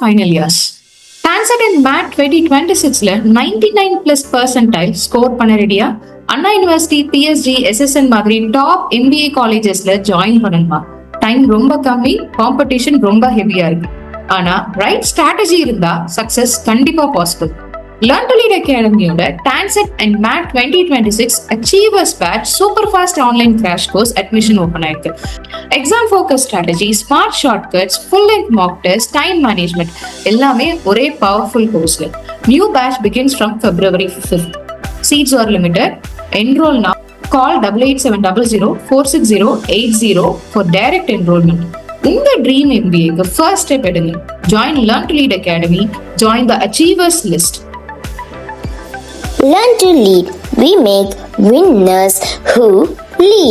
Final years. TANCET and MAT 2026ல 99+ percentile score பண்ண ரெடியா? அண்ணா யூனிவர்சிட்டி, பிஎஸ்ஜி, எஸ்எஸ்என் மாதிரி டாப் எம்பிஏ காலேஜஸ்ல ஜாயின் பண்ணணுமா? டைம் ரொம்ப கம்மி, காம்படிஷன் ரொம்ப ஹெவியா இருக்கு. ஆனா ரைட் ஸ்ட்ராட்டஜி இருந்தா சக்சஸ் கண்டிப்பா பாசிபிள். Learn to Lead அகாடமியோட TANCET and MAT 2026 achievers batch super fast online crash course admission open ஆயிருக்கு. Exam focus strategy, smart shortcuts, full length mock test, time management எல்லாமே ஒரே பவர்ஃபுல் கோர்ஸ்ல. New batch begins from February 5th. Seats are limited. Enroll now. Call 8870046080 for direct enrollment. உங்க dream எம்பிஏக்கு first step எடுங்க. Join Learn to Lead Academy. Join the Achievers List. Learn to Lead. We make winners who lead.